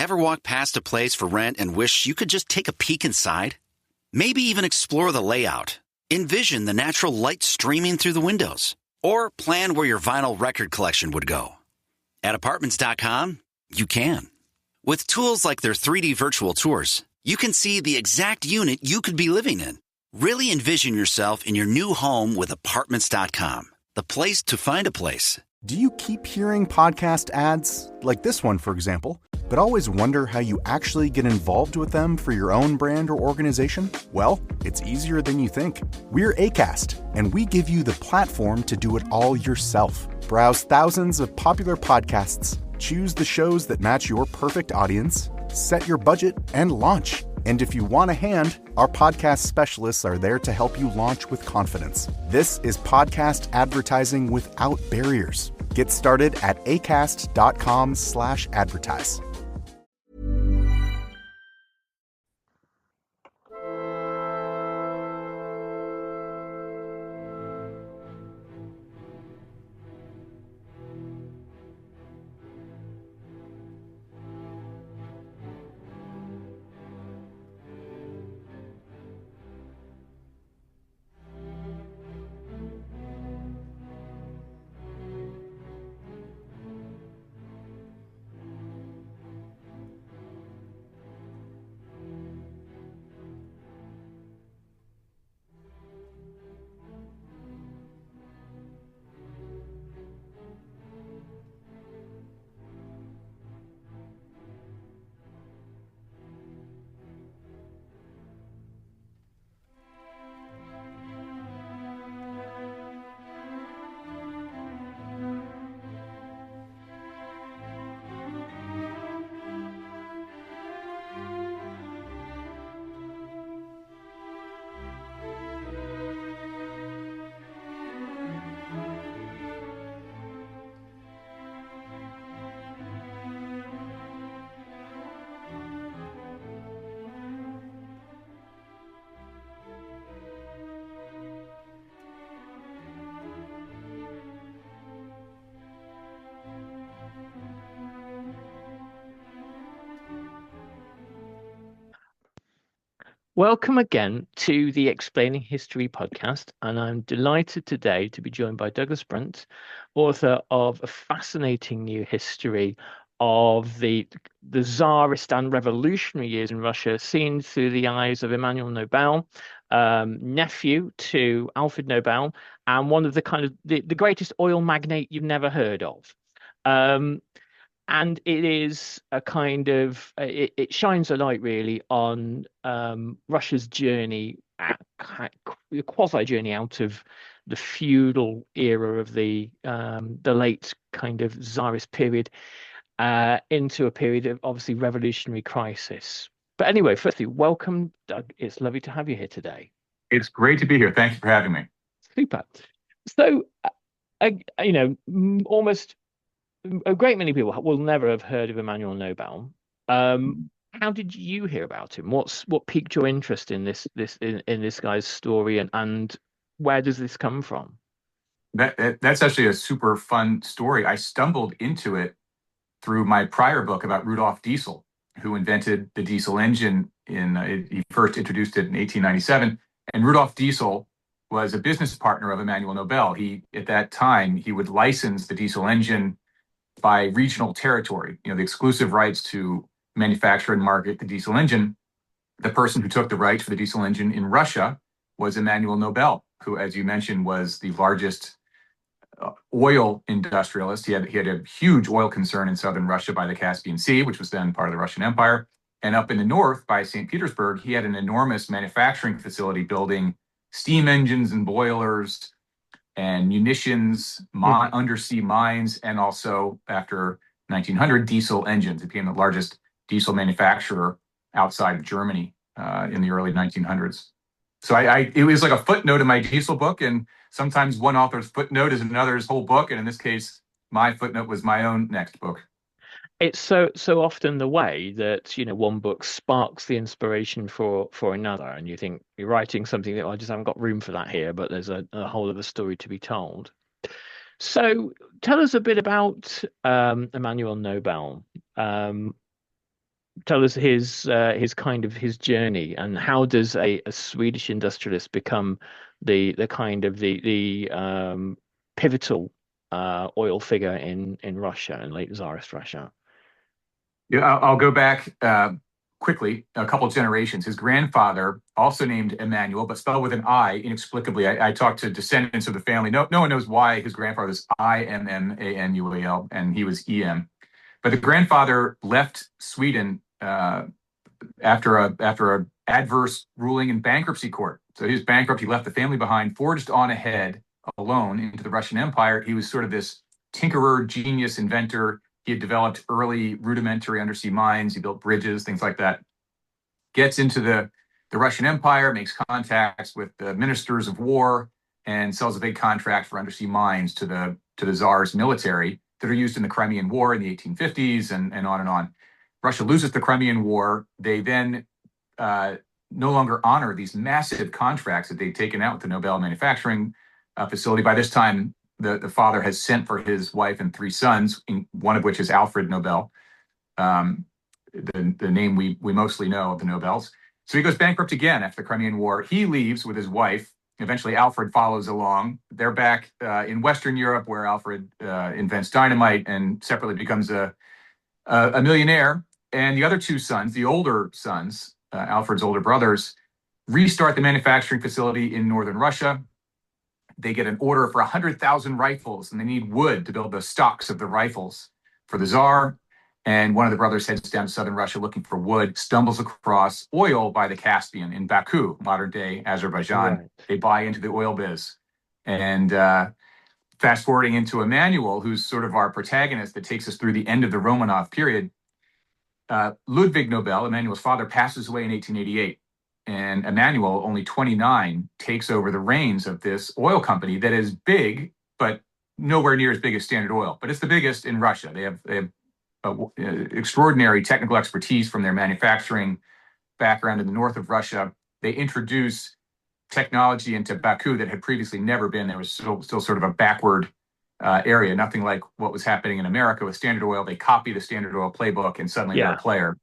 Ever walk past a place for rent and wish you could just take a peek inside? Maybe even explore the layout, envision the natural light streaming through the windows, or plan where your vinyl record collection would go. At Apartments.com, you can. With tools like their 3D virtual tours, you can see the exact unit you could be living in. Really envision yourself in your new home with Apartments.com, the place to find a place. Do you keep hearing podcast ads, like this one, for example, but always wonder how you actually get involved with them for your own brand or organization? Well, it's easier than you think. We're Acast, and we give you the platform to do it all yourself. Browse thousands of popular podcasts, choose the shows that match your perfect audience, set your budget, and launch. And if you want a hand, our podcast specialists are there to help you launch with confidence. This is podcast advertising without barriers. Get started at acast.com/advertise. Welcome again to the Explaining History podcast, and I'm delighted today to be joined by Douglas Brunt, author of a fascinating new history of the Tsarist and revolutionary years in Russia, seen through the eyes of Emmanuel Nobel, nephew to Alfred Nobel, and one of the greatest oil magnate you've never heard of. And it is a kind of it shines a light really on Russia's journey, quasi journey out of the feudal era of the late kind of Tsarist period into a period of obviously revolutionary crisis. But anyway, firstly, welcome, Doug. It's lovely to have you here today. It's great to be here. Thank you for having me. Super. So, almost a great many people will never have heard of Emmanuel Nobel. How did you hear about him? What piqued your interest in this guy's story, and where does this come from? That's actually a super fun story. I stumbled into it through my prior book about Rudolf Diesel, who invented the diesel engine. He first introduced it in 1897, and Rudolf Diesel was a business partner of Emmanuel Nobel. At that time he would license the diesel engine by regional territory, the exclusive rights to manufacture and market the diesel engine. The person who took the rights for the diesel engine in Russia was Emmanuel Nobel, who, as you mentioned, was the largest oil industrialist. He had a huge oil concern in southern Russia by the Caspian Sea, which was then part of the Russian Empire. And up in the north by St. Petersburg, he had an enormous manufacturing facility building steam engines and boilers and munitions, undersea mines, and also after 1900, diesel engines. It became the largest diesel manufacturer outside of Germany in the early 1900s. So it was like a footnote in my diesel book, and sometimes one author's footnote is another's whole book, and in this case, my footnote was my own next book. It's so often the way that one book sparks the inspiration for another, and you think you're writing something that I just haven't got room for that here, but there's a whole other story to be told. So tell us a bit about Emmanuel Nobel. tell us his kind of his journey, and how does a Swedish industrialist become the kind of the pivotal oil figure in Russia and late Tsarist Russia? Yeah, I'll go back quickly, a couple generations. His grandfather, also named Emmanuel, but spelled with an I inexplicably. I talked to descendants of the family. No one knows why his grandfather was Immanuel and he was EM. But the grandfather left Sweden after a adverse ruling in bankruptcy court. So he was bankrupt. He left the family behind, forged on ahead alone into the Russian Empire. He was sort of this tinkerer, genius, inventor. He had developed early rudimentary undersea mines. He built bridges, things like that. Gets into the Russian Empire, makes contacts with the ministers of war, and sells a big contract for undersea mines to the Tsar's military that are used in the Crimean War in the 1850s and on and on. Russia loses the Crimean War. They then no longer honor these massive contracts that they'd taken out with the Nobel manufacturing facility. By this time, the father has sent for his wife and three sons, one of which is Alfred Nobel, the name we mostly know of the Nobels. So he goes bankrupt again after the Crimean War. He leaves with his wife. Eventually, Alfred follows along. They're back in Western Europe, where Alfred invents dynamite and separately becomes a millionaire. And the other two sons, the older sons, Alfred's older brothers, restart the manufacturing facility in northern Russia. They get an order for 100,000 rifles, and they need wood to build the stocks of the rifles for the Tsar. And one of the brothers heads down to southern Russia looking for wood, stumbles across oil by the Caspian in Baku, modern-day Azerbaijan. Right. They buy into the oil biz. And fast forwarding into Emmanuel, who's sort of our protagonist that takes us through the end of the Romanov period, Ludwig Nobel, Emmanuel's father, passes away in 1888. And Emmanuel, only 29, takes over the reins of this oil company that is big, but nowhere near as big as Standard Oil. But it's the biggest in Russia. They have extraordinary technical expertise from their manufacturing background in the north of Russia. They introduce technology into Baku that had previously never been. There was still sort of a backward area, nothing like what was happening in America with Standard Oil. They copy the Standard Oil playbook, and suddenly they're a player.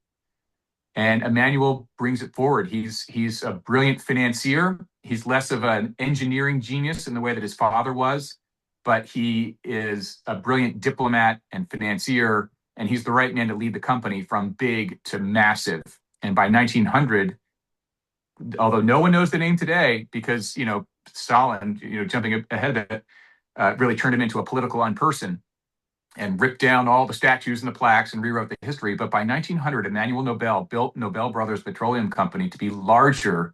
And Emmanuel brings it forward. He's a brilliant financier. He's less of an engineering genius in the way that his father was, but he is a brilliant diplomat and financier, and he's the right man to lead the company from big to massive. And by 1900, although no one knows the name today because, Stalin, jumping ahead of it, really turned him into a political unperson and ripped down all the statues and the plaques and rewrote the history. But by 1900, Emmanuel Nobel built Nobel Brothers Petroleum Company to be larger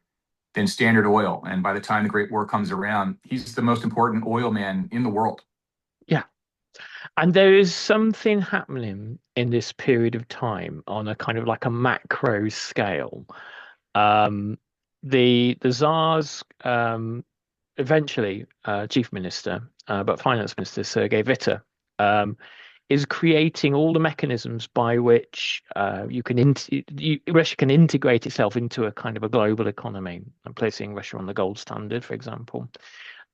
than Standard Oil. And by the time the Great War comes around, he's the most important oil man in the world. Yeah. And there is something happening in this period of time on a kind of like a macro scale. The Tsar's eventually chief minister, but finance minister Sergei Witte, is creating all the mechanisms by which Russia can integrate itself into a kind of a global economy, and placing Russia on the gold standard, for example,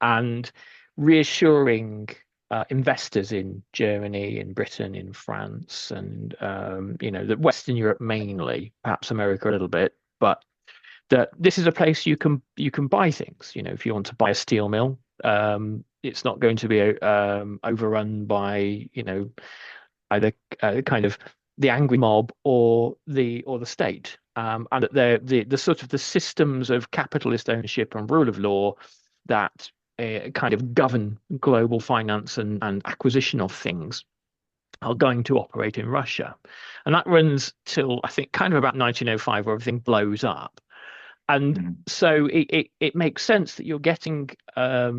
and reassuring investors in Germany, in Britain, in France, and the Western Europe mainly, perhaps America a little bit, but that this is a place you can buy things. If you want to buy a steel mill, it's not going to be overrun by either kind of the angry mob or the state, and that the sort of the systems of capitalist ownership and rule of law that kind of govern global finance and acquisition of things are going to operate in Russia. And that runs till, I think, kind of about 1905, where everything blows up. And so it makes sense that you're getting a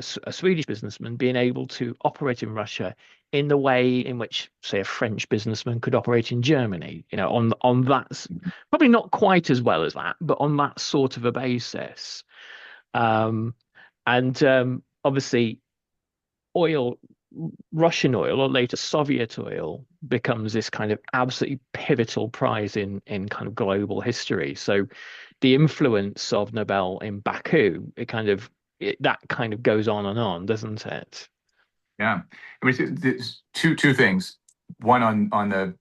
Swedish businessman being able to operate in Russia in the way in which, say, a French businessman could operate in Germany. On that, probably not quite as well as that, but on that sort of a basis. Obviously, Russian oil, or later Soviet oil, becomes this kind of absolutely pivotal prize in kind of global history. So the influence of Nobel in Baku, that kind of goes on, doesn't it? Yeah. I mean, there's two things. One on the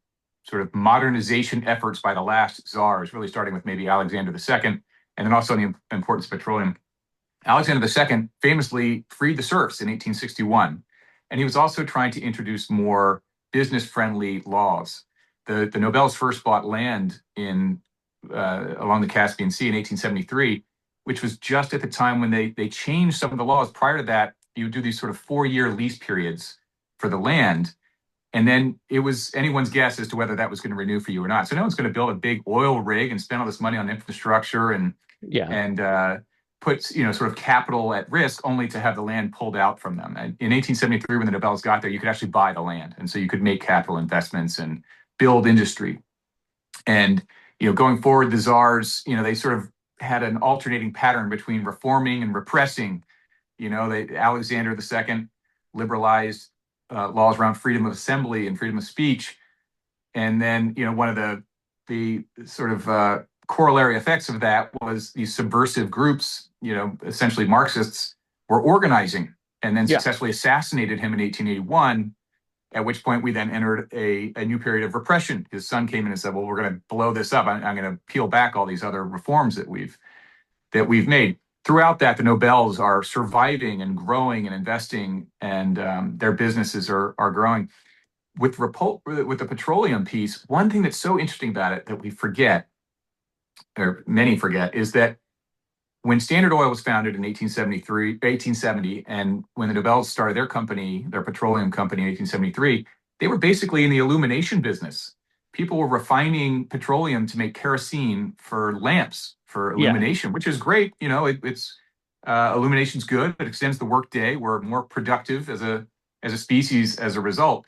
sort of modernization efforts by the last czars, really starting with maybe Alexander II, and then also the importance of petroleum. Alexander II famously freed the serfs in 1861, and he was also trying to introduce more business-friendly laws. The Nobels first bought land along the Caspian Sea in 1873, which was just at the time when they changed some of the laws. Prior to that, you would do these sort of 4-year lease periods for the land, and then it was anyone's guess as to whether that was going to renew for you or not. So no one's going to build a big oil rig and spend all this money on infrastructure and put sort of capital at risk only to have the land pulled out from them. And in 1873, when the Nobels got there, you could actually buy the land, and so you could make capital investments and build industry. And going forward, the czars, they sort of had an alternating pattern between reforming and repressing. Alexander II liberalized laws around freedom of assembly and freedom of speech, and then one of the sort of corollary effects of that was these subversive groups, essentially Marxists, were organizing and then successfully assassinated him in 1881, at which point we then entered a new period of repression. His son came in and said, well, we're going to blow this up. I'm going to peel back all these other reforms that we've made. Throughout that, the Nobels are surviving and growing and investing, and their businesses are growing. With the petroleum piece, one thing that's so interesting about it that we forget, or many forget, is that when Standard Oil was founded in 1870, and when the Nobels started their company, their petroleum company in 1873, they were basically in the illumination business. People were refining petroleum to make kerosene for lamps, for illumination, which is great. It's illumination's good. It extends the workday. We're more productive as a species as a result.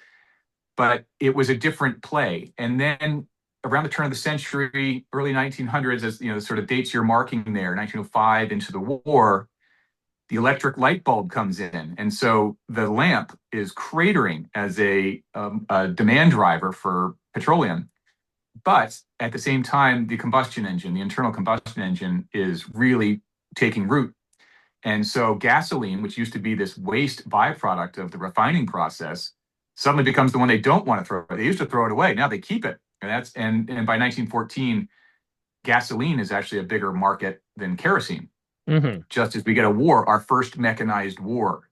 But it was a different play. And then around the turn of the century, early 1900s, as sort of dates you're marking there, 1905 into the war, the electric light bulb comes in, and so the lamp is cratering as a demand driver for petroleum. But at the same time, the internal combustion engine, is really taking root. And so gasoline, which used to be this waste byproduct of the refining process, suddenly becomes the one they don't want to throw away. They used to throw it away. Now they keep it. And by 1914, gasoline is actually a bigger market than kerosene. Mm-hmm. Just as we get a war, our first mechanized war.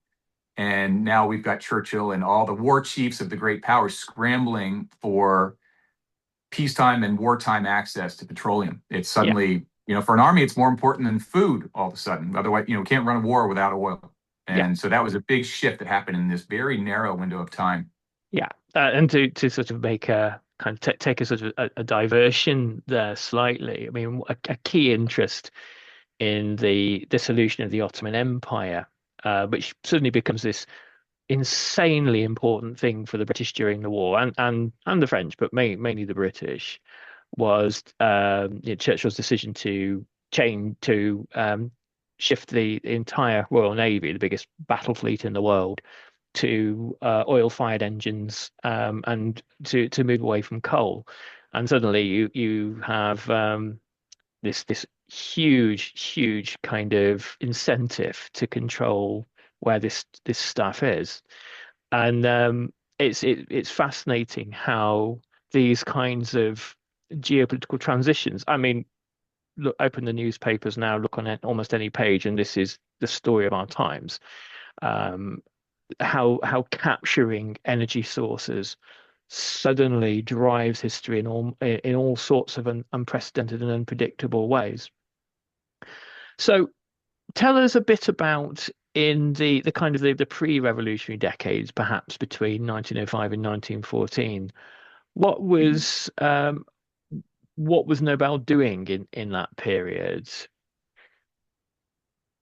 And now we've got Churchill and all the war chiefs of the great powers scrambling for peacetime and wartime access to petroleum. It's suddenly, for an army, it's more important than food all of a sudden. Otherwise, we can't run a war without oil. And so that was a big shift that happened in this very narrow window of time. Yeah. And to sort of make a kind of take a sort of a diversion there slightly. I mean, a key interest in the dissolution of the Ottoman Empire, which suddenly becomes this insanely important thing for the British during the war, and the French, but mainly the British, was Churchill's decision to shift the entire Royal Navy, the biggest battle fleet in the world, to oil-fired engines, and to move away from coal. And suddenly you have this huge kind of incentive to control where this stuff is. And it's fascinating how these kinds of geopolitical transitions, I mean, look, open the newspapers now, look on almost any page, and this is the story of our times. How capturing energy sources suddenly drives history in all sorts of unprecedented and unpredictable ways. So tell us a bit about, in the kind of the pre-revolutionary decades, perhaps between 1905 and 1914, what was Nobel doing in that period?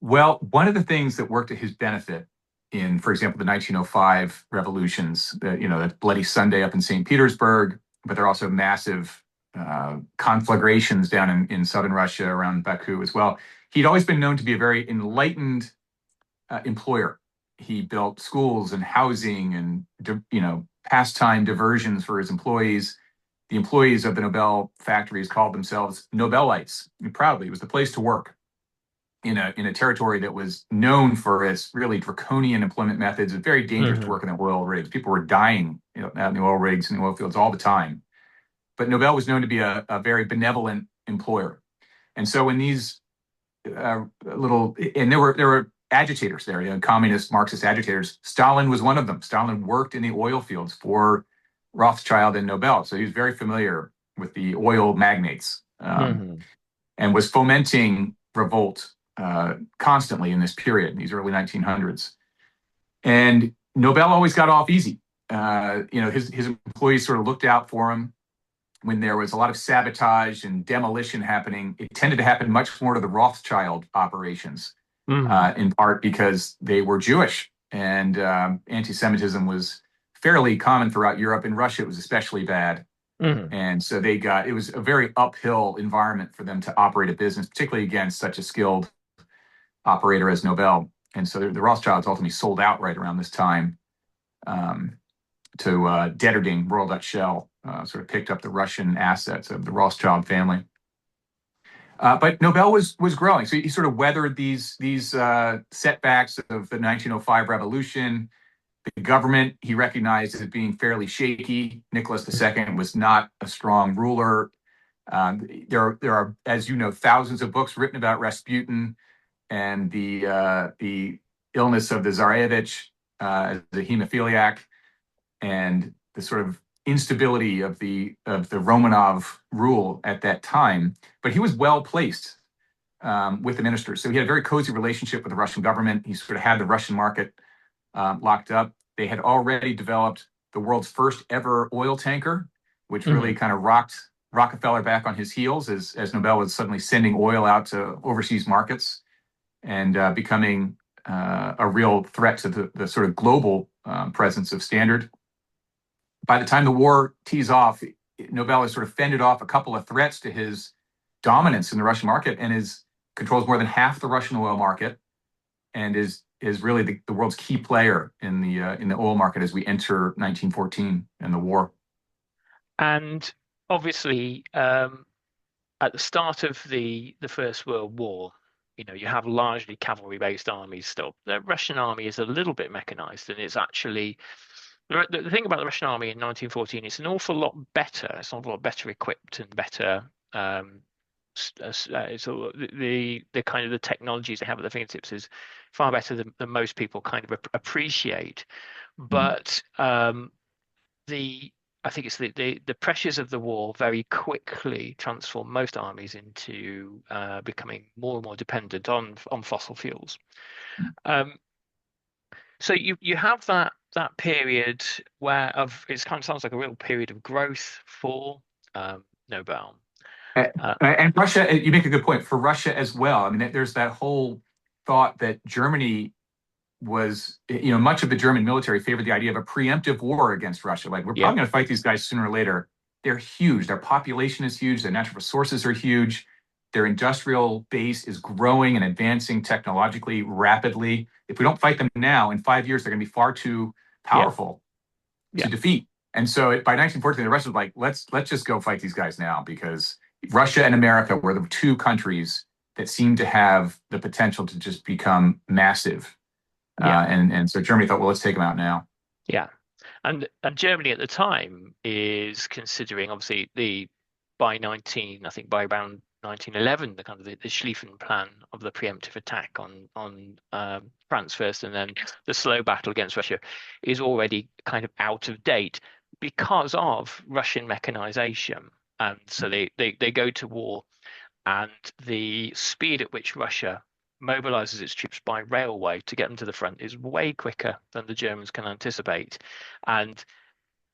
Well, one of the things that worked to his benefit in, for example, the 1905 revolutions, that Bloody Sunday up in St. Petersburg, but there are also massive conflagrations down in southern Russia around Baku as well. He'd always been known to be a very enlightened employer. He built schools and housing and, pastime diversions for his employees. The employees of the Nobel factories called themselves Nobelites. And proudly, it was the place to work in a territory that was known for its really draconian employment methods. It's very dangerous to work in the oil rigs. People were dying out in the oil rigs and the oil fields all the time. but Nobel was known to be a very benevolent employer. And so when these and there were agitators there, communist Marxist agitators. Stalin was one of them. Stalin worked in the oil fields for Rothschild and Nobel, so he was very familiar with the oil magnates, and was fomenting revolt constantly in this period, in these early 1900s. And Nobel always got off easy. His employees sort of looked out for him. When there was a lot of sabotage and demolition happening, it tended to happen much more to the Rothschild operations, in part because they were Jewish, and anti-Semitism was fairly common throughout Europe. In Russia, it was especially bad. And so it was a very uphill environment for them to operate a business, particularly against such a skilled operator as Nobel. And so the Rothschilds ultimately sold out right around this time to Detterding, Royal Dutch Shell, sort of picked up the Russian assets of the Rothschild family. But Nobel was growing, so he sort of weathered these setbacks of the 1905 revolution. The government he recognized as being fairly shaky. Nicholas II was not a strong ruler. There are, as you know, thousands of books written about Rasputin and the illness of the Tsarevich as a hemophiliac, and the sort of instability of the Romanov rule at that time. But he was well placed with the ministers, so he had a very cozy relationship with the Russian government. He sort of had the Russian market locked up. They had already developed the world's first ever oil tanker, which really kind of rocked Rockefeller back on his heels as Nobel was suddenly sending oil out to overseas markets and becoming a real threat to the sort of global presence of Standard. By the time the war tees off, Nobel has sort of fended off a couple of threats to his dominance in the Russian market, and controls more than half the Russian oil market, and is really the world's key player in the oil market as we enter 1914 and the war. And obviously, at the start of the First World War, you have largely cavalry-based armies still. The Russian army is a little bit mechanized, and it's actually the thing about the Russian army in 1914. It's an awful lot better. It's an awful lot better equipped and better. So the kind of the technologies they have at their fingertips is far better than most people kind of appreciate. But I think it's the pressures of the war very quickly transform most armies into becoming more and more dependent on fossil fuels. So you have that period where it kind of sounds like a real period of growth for Nobel. And Russia, you make a good point, for Russia as well. I mean, there's that whole thought that Germany was, much of the German military favored the idea of a preemptive war against Russia. Like, we're probably going to fight these guys sooner or later. They're huge. Their population is huge. Their natural resources are huge. Their industrial base is growing and advancing technologically rapidly. If we don't fight them now, in 5 years, they're going to be far too powerful to defeat. And so by 1914, the Russians were like, let's just go fight these guys now, because Russia and America were the two countries that seemed to have the potential to just become massive. And so Germany thought, well, let's take them out now. Yeah. And Germany at the time is considering, obviously, by around 1911, the kind of the Schlieffen plan of the preemptive attack on France first, and then the slow battle against Russia is already kind of out of date because of Russian mechanization. And so they go to war, and the speed at which Russia mobilizes its troops by railway to get them to the front is way quicker than the Germans can anticipate. And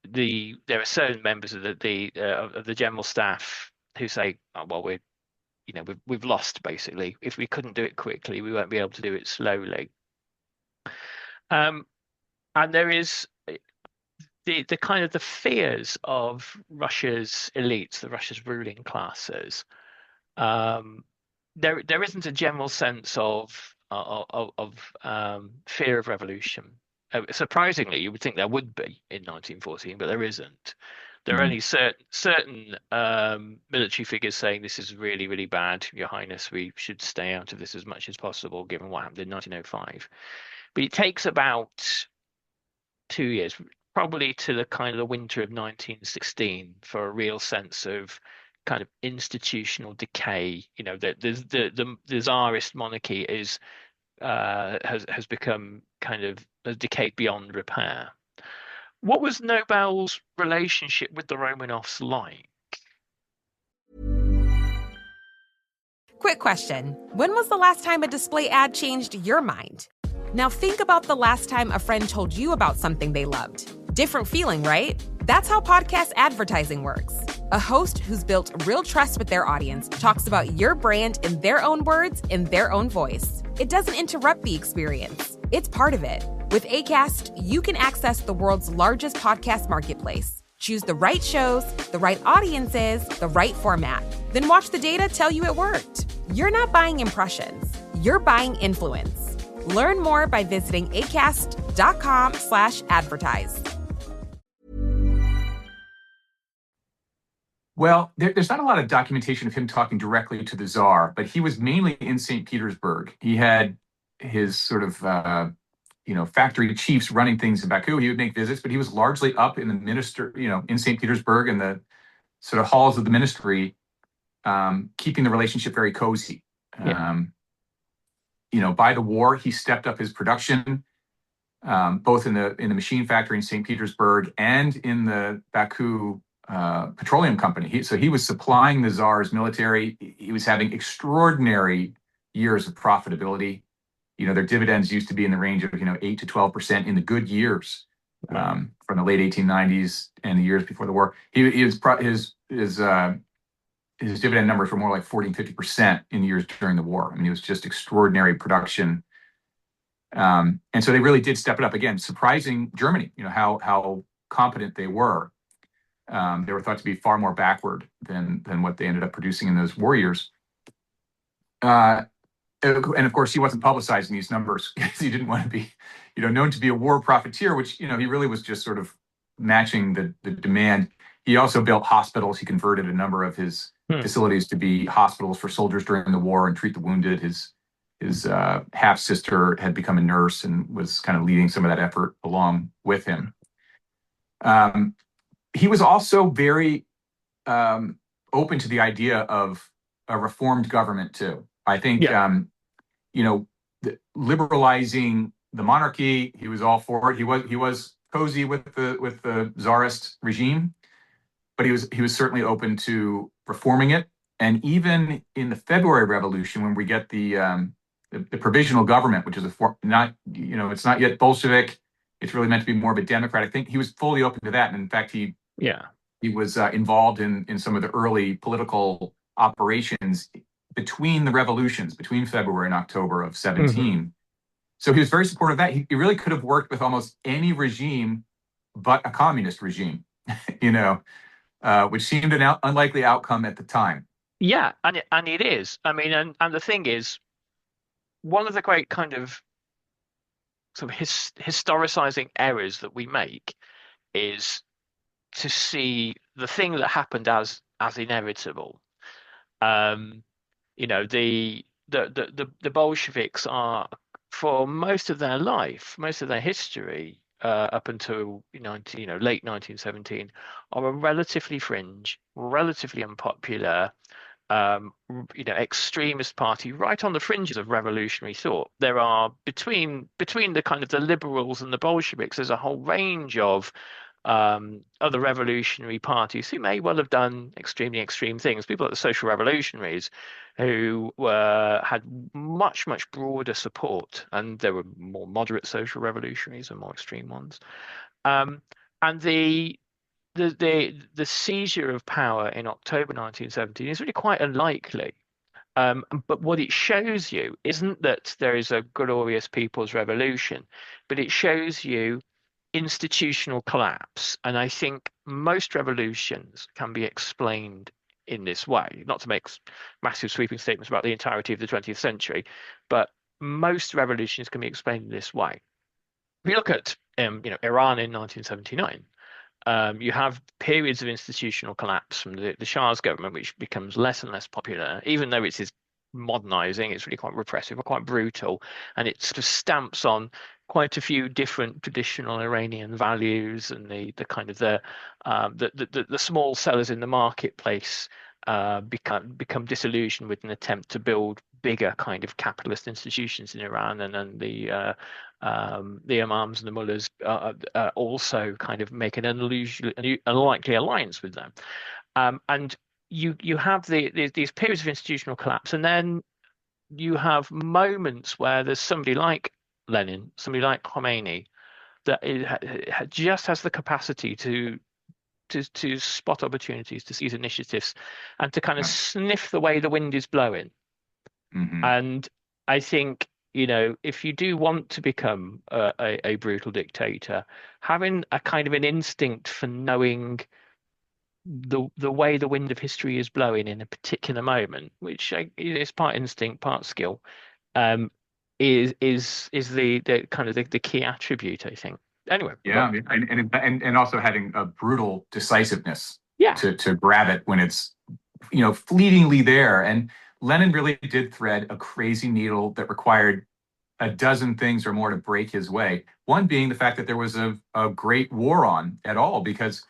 there are certain members of the general staff who say, oh, well, we've lost, basically. If we couldn't do it quickly, we won't be able to do it slowly. And there is the kind of the fears of Russia's elites, Russia's ruling classes. There isn't a general sense of fear of revolution. Surprisingly, you would think there would be in 1914, but there isn't. There are only certain military figures saying this is really, really bad, Your Highness. We should stay out of this as much as possible, given what happened in 1905. But it takes about 2 years, probably to the kind of the winter of 1916 for a real sense of kind of institutional decay. That the Tsarist monarchy has become kind of has decayed beyond repair. What was Nobel's relationship with the Romanovs like? Quick question. When was the last time a display ad changed your mind? Now think about the last time a friend told you about something they loved. Different feeling, right? That's how podcast advertising works. A host who's built real trust with their audience talks about your brand in their own words, in their own voice. It doesn't interrupt the experience. It's part of it. With Acast, you can access the world's largest podcast marketplace. Choose the right shows, the right audiences, the right format. Then watch the data tell you it worked. You're not buying impressions. You're buying influence. Learn more by visiting acast.com/advertise. Well, there's not a lot of documentation of him talking directly to the Tsar, but he was mainly in St. Petersburg. He had his sort of factory chiefs running things in Baku. He would make visits, but he was largely up in the in St. Petersburg in the sort of halls of the ministry, keeping the relationship very cozy. Yeah. By the war, he stepped up his production, both in the machine factory in St. Petersburg and in the Baku Petroleum Company. He was supplying the Tsar's military. He was having extraordinary years of profitability. Their dividends used to be in the range of 8 to 12% in the good years, from the late 1890s and the years before the war. His dividend numbers were more like 40 and 50% in the years during the war. I mean, it was just extraordinary production. And so they really did step it up again, surprising Germany, how competent they were. They were thought to be far more backward than what they ended up producing in those war years. And of course, he wasn't publicizing these numbers because he didn't want to be, known to be a war profiteer, which, he really was just sort of matching the demand. He also built hospitals. He converted a number of his facilities to be hospitals for soldiers during the war and treat the wounded. His half sister had become a nurse and was kind of leading some of that effort along with him. He was also very open to the idea of a reformed government too. I think, liberalizing the monarchy, he was all for it. He was cozy with the Tsarist regime, but he was certainly open to reforming it. And even in the February Revolution, when we get the provisional government, which is it's not yet Bolshevik, it's really meant to be more of a democratic thing. He was fully open to that, and in fact, he was involved in some of the early political operations between the revolutions, between February and October of 17. So he was very supportive of that. He really could have worked with almost any regime but a communist regime, which seemed an unlikely outcome at the time. Yeah, and it is. I mean, and the thing is, one of the great kind of sort of historicizing errors that we make is to see the thing that happened as inevitable. The Bolsheviks are, for most of their life, most of their history, up until late 1917, are a relatively fringe, relatively unpopular, extremist party right on the fringes of revolutionary thought. There are between the kind of the liberals and the Bolsheviks, there's a whole range of other revolutionary parties who may well have done extremely extreme things. People like the social revolutionaries, who had much broader support, and there were more moderate social revolutionaries and more extreme ones. And the seizure of power in October 1917 is really quite unlikely. But what it shows you isn't that there is a glorious people's revolution, but it shows you institutional collapse. And I think most revolutions can be explained in this way, not to make massive sweeping statements about the entirety of the 20th century, but most revolutions can be explained in this way. If you look at Iran in 1979, you have periods of institutional collapse from the Shah's government, which becomes less and less popular, even though it's modernizing. It's really quite repressive or quite brutal, and it sort of stamps on quite a few different traditional Iranian values, and the kind of the small sellers in the marketplace become disillusioned with an attempt to build bigger kind of capitalist institutions in Iran, and then the imams and the mullahs also kind of make an unlikely alliance with them, and you have these periods of institutional collapse, and then you have moments where there's somebody like Lenin, somebody like Khomeini, that just has the capacity to spot opportunities, to seize initiatives, and to kind of sniff the way the wind is blowing. Mm-hmm. And I think, if you do want to become a brutal dictator, having a kind of an instinct for knowing the way the wind of history is blowing in a particular moment, which is part instinct, part skill, is the kind of the key attribute, I think. Anyway, yeah, and also having a brutal decisiveness, yeah, to grab it when it's fleetingly there. And Lenin really did thread a crazy needle that required a dozen things or more to break his way. One being the fact that there was a great war on at all, because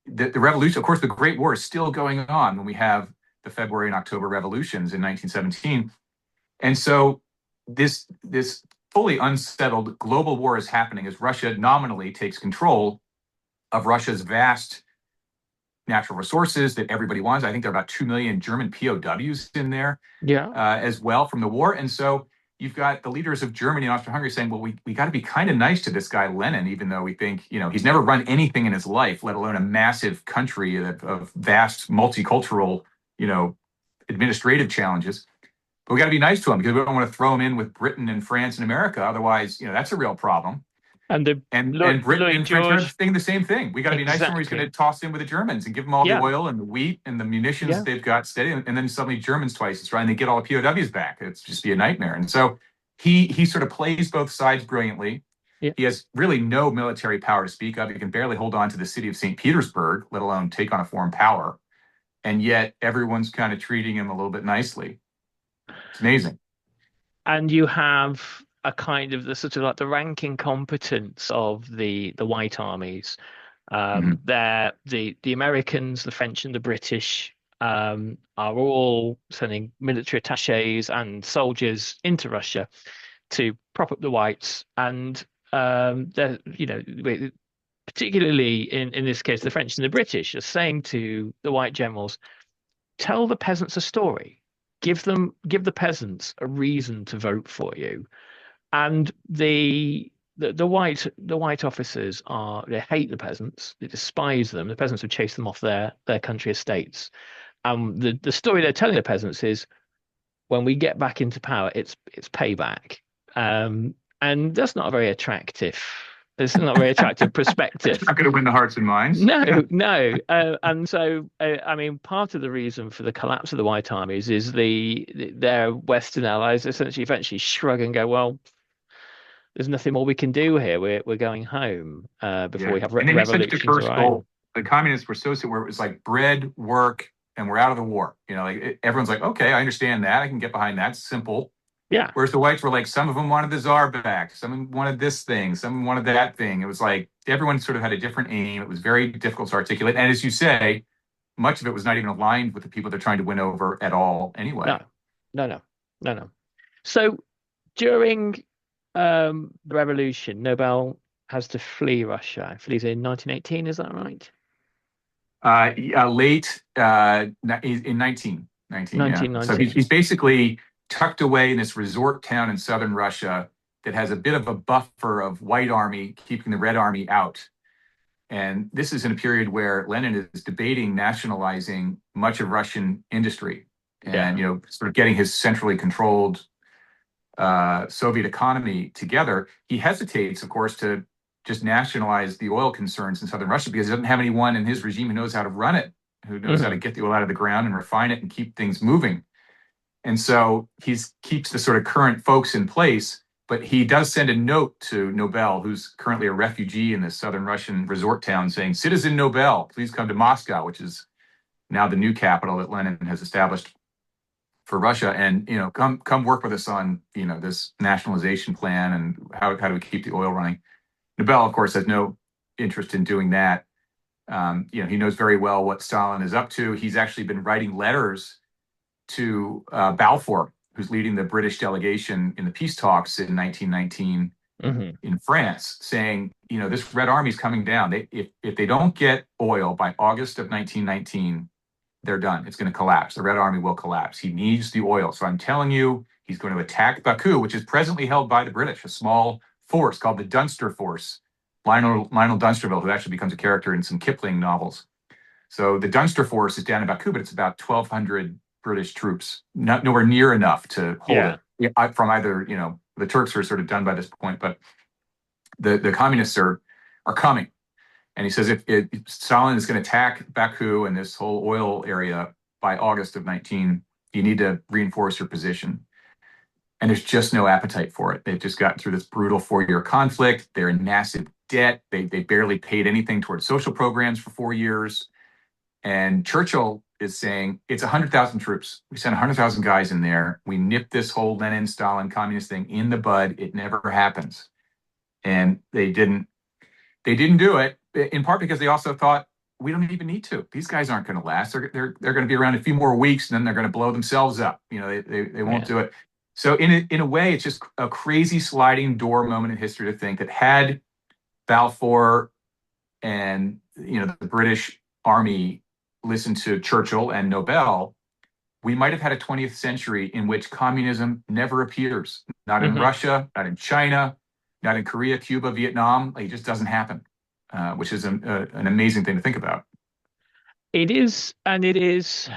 the revolution, of course, the Great War is still going on when we have the February and October revolutions in 1917. And so this fully unsettled global war is happening as Russia nominally takes control of Russia's vast natural resources that everybody wants. I think there are about 2 million German POWs in there, as well, from the war. And so you've got the leaders of Germany and Austria-Hungary saying, well, we got to be kind of nice to this guy Lenin, even though we think, he's never run anything in his life, let alone a massive country of vast multicultural, administrative challenges. But we got to be nice to him because we don't want to throw him in with Britain and France and America. Otherwise, that's a real problem. And Britain and French are saying the same thing. We got to be nice to him, or he's going to toss in with the Germans and give them all the oil and the wheat and the munitions they've got steady. And then suddenly Germans twice as right, and they get all the POWs back. It's just be a nightmare. And so he sort of plays both sides brilliantly. Yeah. He has really no military power to speak of. He can barely hold on to the city of St. Petersburg, let alone take on a foreign power. And yet everyone's kind of treating him a little bit nicely. It's amazing. And you have a kind of the sort of like the ranking competence of the white armies. The Americans, the French, and the British are all sending military attachés and soldiers into Russia to prop up the whites. And particularly in this case, the French and the British are saying to the white generals, tell the peasants a story. Give the peasants a reason to vote for you. And the white officers they hate the peasants, they despise them. The peasants have chased them off their country estates. The story they're telling the peasants is, when we get back into power, it's payback. And that's not a very attractive. It's not a very attractive perspective. It's not going to win the hearts and minds. No. And so, part of the reason for the collapse of the White Armies is their Western allies eventually shrug and go, well, there's nothing more we can do here. We're going home before we have revolutions. The communists were so where it was like bread, work, and we're out of the war. Everyone's like, okay, I understand that. I can get behind that. It's simple. Yeah. Whereas the whites were like, some of them wanted the Tsar back, some wanted this thing, some wanted that thing. It was like everyone sort of had a different aim. It was very difficult to articulate. And as you say, much of it was not even aligned with the people they're trying to win over at all anyway. No. So during the revolution, Nobel has to flee Russia. He flees in 1918, is that right? Late in 1919. Yeah. So he's basically tucked away in this resort town in southern Russia that has a bit of a buffer of white army keeping the red army out. And this is in a period where Lenin is debating nationalizing much of Russian industry and, sort of getting his centrally controlled Soviet economy together. He hesitates, of course, to just nationalize the oil concerns in southern Russia because he doesn't have anyone in his regime who knows how to run it, who knows how to get the oil out of the ground and refine it and keep things moving. And so he keeps the sort of current folks in place, but he does send a note to Nobel, who's currently a refugee in this southern Russian resort town, saying, Citizen Nobel, please come to Moscow, which is now the new capital that Lenin has established. for Russia, and come work with us on this nationalization plan and how do we keep the oil running. Nobel, of course, has no interest in doing that. He knows very well what Stalin is up to. He's actually been writing letters to Balfour, who's leading the British delegation in the peace talks in 1919 in France, saying, this Red Army is coming down. If they don't get oil by August of 1919, they're done. It's going to collapse. The Red Army will collapse. He needs the oil. So I'm telling you, he's going to attack Baku, which is presently held by the British, a small force called the Dunster Force. Lionel Dunsterville, who actually becomes a character in some Kipling novels. So the Dunster Force is down in Baku, but it's about 1,200 British troops, nowhere near enough to hold it. From either, the Turks are sort of done by this point, but the communists are coming. And he says if Stalin is going to attack Baku and this whole oil area by August of 19, you need to reinforce your position. And there's just no appetite for it. They've just gotten through this brutal 4-year conflict. They're in massive debt. They barely paid anything towards social programs for 4 years. And Churchill is saying, it's 100,000 troops. We sent 100,000 guys in there. We nipped this whole Lenin, Stalin, communist thing in the bud. It never happens. And they didn't do it, in part because they also thought, we don't even need to. These guys aren't going to last. They're going to be around a few more weeks, and then they're going to blow themselves up. They won't do it. So in a way, it's just a crazy sliding door moment in history to think that had Balfour and the British Army listened to Churchill and Nobel, we might have had a 20th century in which communism never appears. Not in Russia, not in China, not in Korea, Cuba, Vietnam. It just doesn't happen, which is an amazing thing to think about. It is, and it is,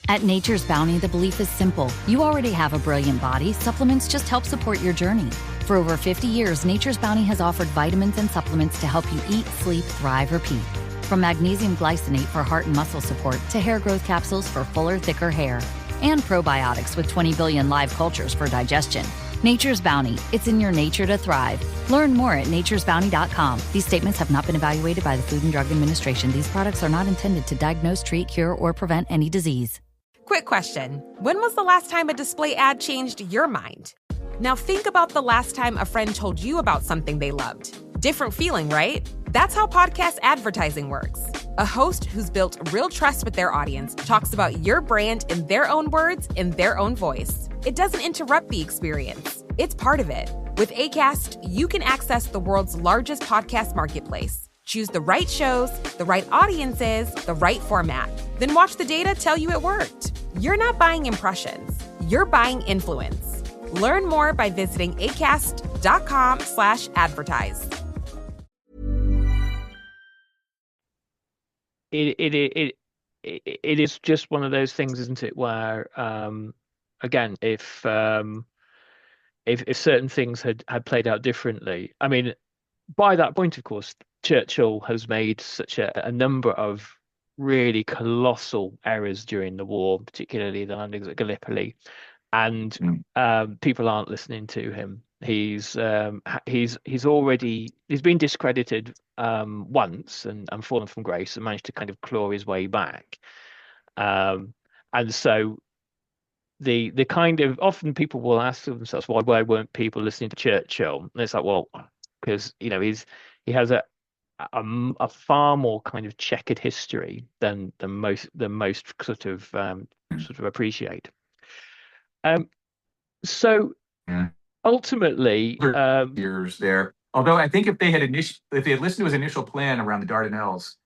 At Nature's Bounty, the belief is simple. You already have a brilliant body. Supplements just help support your journey. For over 50 years, Nature's Bounty has offered vitamins and supplements to help you eat, sleep, thrive, repeat. From magnesium glycinate for heart and muscle support to hair growth capsules for fuller, thicker hair. And probiotics with 20 billion live cultures for digestion. Nature's Bounty. It's in your nature to thrive. Learn more at naturesbounty.com. These statements have not been evaluated by the Food and Drug Administration. These products are not intended to diagnose, treat, cure, or prevent any disease. Quick question. When was the last time a display ad changed your mind? Now think about the last time a friend told you about something they loved. Different feeling, right? That's how podcast advertising works. A host who's built real trust with their audience talks about your brand in their own words, in their own voice. It doesn't interrupt the experience. It's part of it. With Acast, you can access the world's largest podcast marketplace. Choose the right shows, the right audiences, the right format. Then watch the data tell you it worked. You're not buying impressions. You're buying influence. Learn more by visiting acast.com/advertise. It is just one of those things, isn't it? Where again, if certain things had played out differently, I mean, by that point, of course, Churchill has made such a number of really colossal errors during the war, particularly the landings at Gallipoli, and people aren't listening to him. He's been discredited once and fallen from grace and managed to kind of claw his way back. And so the kind of, often people will ask themselves, why weren't people listening to Churchill? And it's like, well, because he has a far more kind of checkered history than most sort of appreciate. So ultimately, years there. Although I think if they had listened to his initial plan around the Dardanelles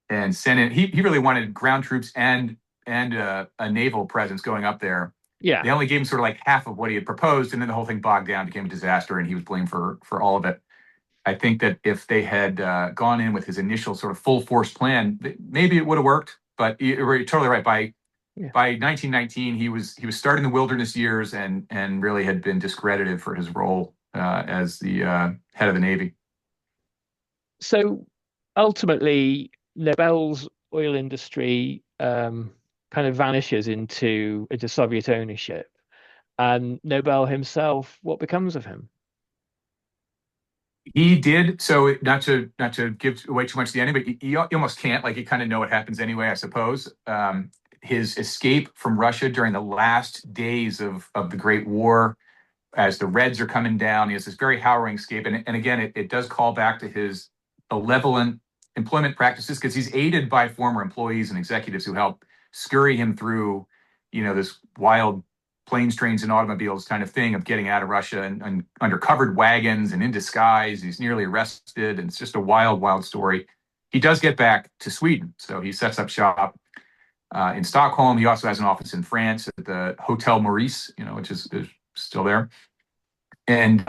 and sent in, he really wanted ground troops and a naval presence going up there. Yeah, they only gave him sort of like half of what he had proposed, and then the whole thing bogged down, became a disaster, and he was blamed for all of it. I think that if they had gone in with his initial sort of full force plan, maybe it would have worked. But you're totally right. By 1919, he was starting the wilderness years and really had been discredited for his role as the head of the Navy. So ultimately, Nobel's oil industry kind of vanishes into Soviet ownership, and Nobel himself, what becomes of him? He did. So not to give away too much of the ending, but you almost can't. Like you kind of know what happens anyway, I suppose. His escape from Russia during the last days of the Great War, as the Reds are coming down, he has this very harrowing escape. And again, it does call back to his benevolent employment practices because he's aided by former employees and executives who help scurry him through, this wild planes, trains, and automobiles kind of thing of getting out of Russia and under covered wagons and in disguise. He's nearly arrested, and it's just a wild, wild story. He does get back to Sweden, so he sets up shop in Stockholm. He also has an office in France at the Hotel Maurice, which is still there, and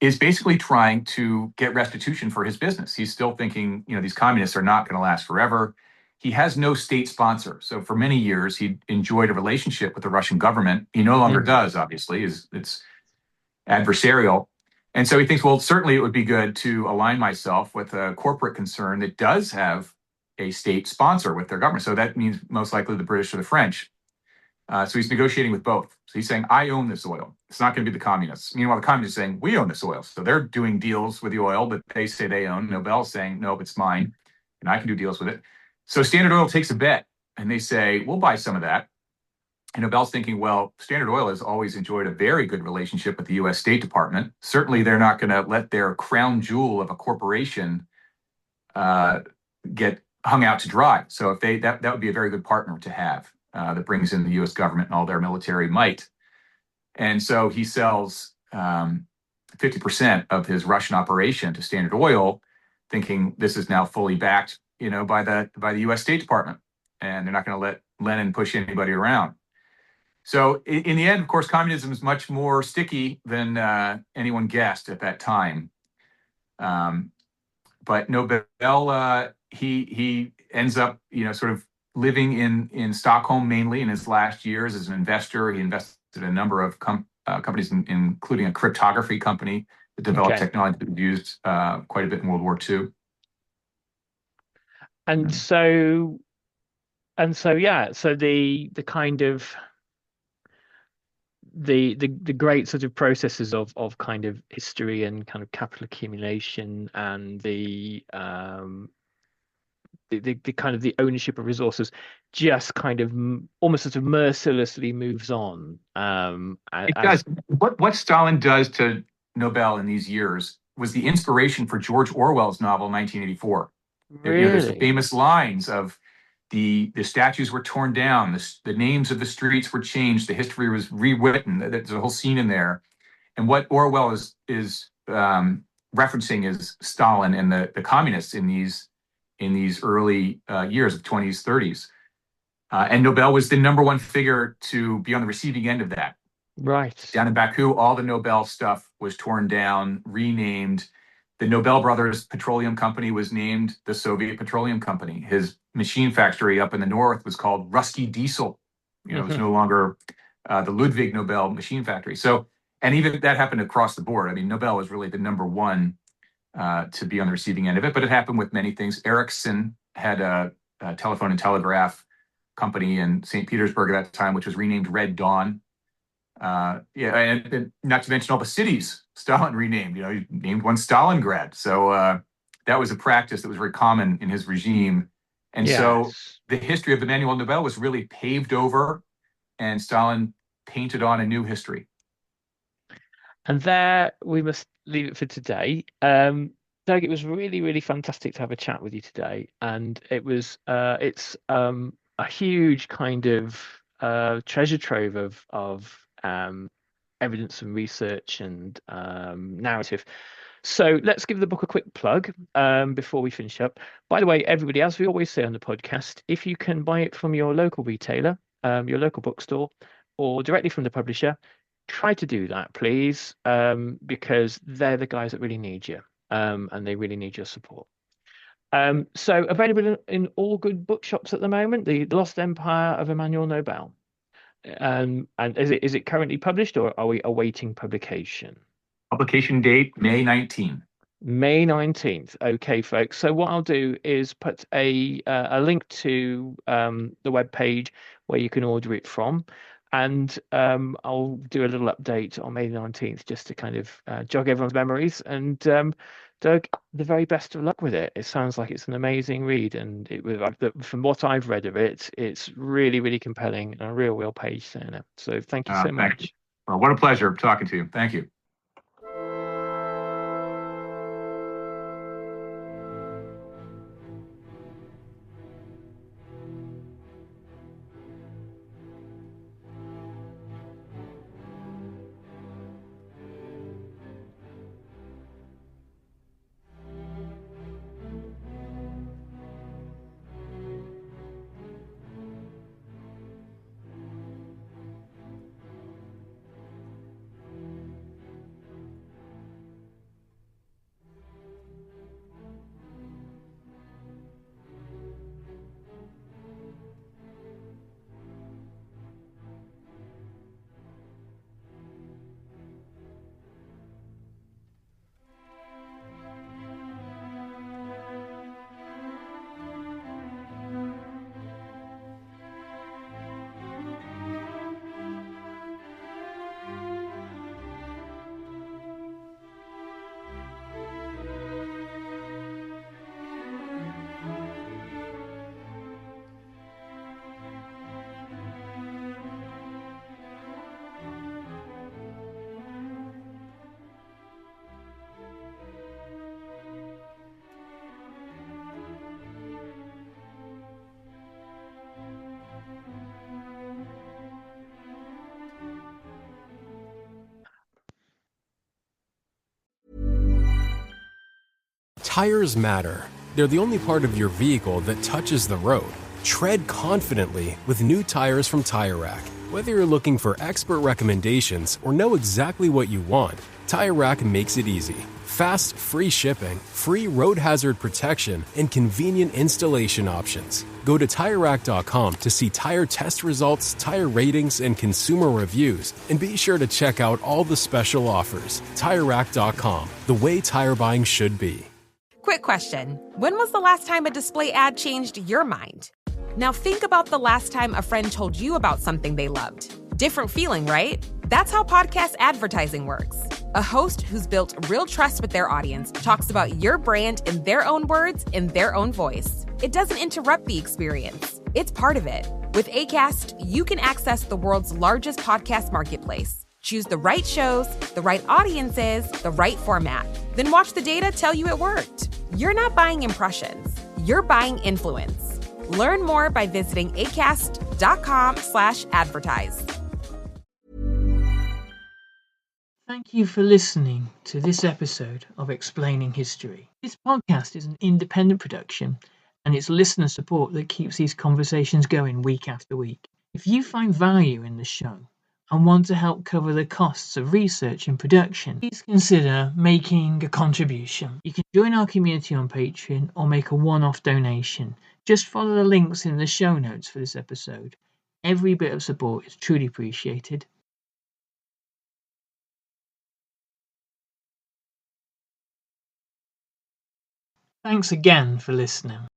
is basically trying to get restitution for his business. He's still thinking, these communists are not going to last forever. He has no state sponsor. So for many years, he enjoyed a relationship with the Russian government. He no longer does, obviously. It's adversarial. And so he thinks, well, certainly it would be good to align myself with a corporate concern that does have a state sponsor with their government. So that means most likely the British or the French. So he's negotiating with both. So he's saying, I own this oil. It's not going to be the communists. Meanwhile, the communists are saying, we own this oil. So they're doing deals with the oil that they say they own. Nobel's saying, no, it's mine, and I can do deals with it. So Standard Oil takes a bet, and they say, we'll buy some of that. And Nobel's thinking, well, Standard Oil has always enjoyed a very good relationship with the U.S. State Department. Certainly, they're not going to let their crown jewel of a corporation get hung out to dry. So if that would be a very good partner to have. That brings in the U.S. government and all their military might. And so he sells 50% of his Russian operation to Standard Oil, thinking this is now fully backed, by the U.S. State Department, and they're not going to let Lenin push anybody around. So in the end, of course, communism is much more sticky than anyone guessed at that time. But Nobel, he ends up, sort of living in Stockholm mainly in his last years as an investor. He invested in a number of companies, including a cryptography company that developed technology that was used quite a bit in World War II. And so yeah, so the kind of the great sort of processes of kind of history and kind of capital accumulation and the kind of the ownership of resources just kind of almost sort of mercilessly moves on. It does. What Stalin does to Nobel in these years was the inspiration for George Orwell's novel 1984. Really? There's the famous lines of the statues were torn down, the names of the streets were changed, the history was rewritten. There's a whole scene in there. And what Orwell is referencing is Stalin and the communists in these early years of 20s, 30s. And Nobel was the number one figure to be on the receiving end of that. Right. Down in Baku, all the Nobel stuff was torn down, renamed. The Nobel Brothers Petroleum Company was named the Soviet Petroleum Company. His machine factory up in the north was called Ruski Diesel. It was no longer the Ludwig Nobel machine factory. So, and even that happened across the board. I mean, Nobel was really the number one to be on the receiving end of it, but it happened with many things. Ericsson had a telephone and telegraph company in St. Petersburg at that time, which was renamed Red Dawn. And not to mention all the cities Stalin renamed. He named one Stalingrad. So that was a practice that was very common in his regime. And so the history of Emmanuel Nobel was really paved over, and Stalin painted on a new history. And there we must leave it for today. Doug, it was really, really fantastic to have a chat with you today. And it's a huge kind of treasure trove of evidence and research and narrative. So let's give the book a quick plug before we finish up. By the way, everybody, as we always say on the podcast, if you can buy it from your local retailer, your local bookstore, or directly from the publisher, try to do that, please, because they're the guys that really need you, and they really need your support. So available in all good bookshops at the moment, The Lost Empire of Emmanuel Nobel. And is it currently published, or are we awaiting publication? Publication date, May 19th. May 19th. Okay, folks. So what I'll do is put a link to the webpage where you can order it from. And I'll do a little update on May the 19th just to kind of jog everyone's memories. And Doug, the very best of luck with it. It sounds like it's an amazing read, and from what I've read of it, it's really, really compelling and a real page turner. So thank you so Thank much. you. Well, what a pleasure talking to you. Thank you. Tires matter. They're the only part of your vehicle that touches the road. Tread confidently with new tires from Tire Rack. Whether you're looking for expert recommendations or know exactly what you want, Tire Rack makes it easy. Fast, free shipping, free road hazard protection, and convenient installation options. Go to TireRack.com to see tire test results, tire ratings, and consumer reviews, and be sure to check out all the special offers. TireRack.com, the way tire buying should be. Quick question. When was the last time a display ad changed your mind? Now think about the last time a friend told you about something they loved. Different feeling, right? That's how podcast advertising works. A host who's built real trust with their audience talks about your brand in their own words, in their own voice. It doesn't interrupt the experience. It's part of it. With Acast, you can access the world's largest podcast marketplace. Choose the right shows, the right audiences, the right format. Then watch the data tell you it worked. You're not buying impressions. You're buying influence. Learn more by visiting acast.com/advertise. Thank you for listening to this episode of Explaining History. This podcast is an independent production, and it's listener support that keeps these conversations going week after week. If you find value in the show and want to help cover the costs of research and production, please consider making a contribution. You can join our community on Patreon or make a one-off donation. Just follow the links in the show notes for this episode. Every bit of support is truly appreciated. Thanks again for listening.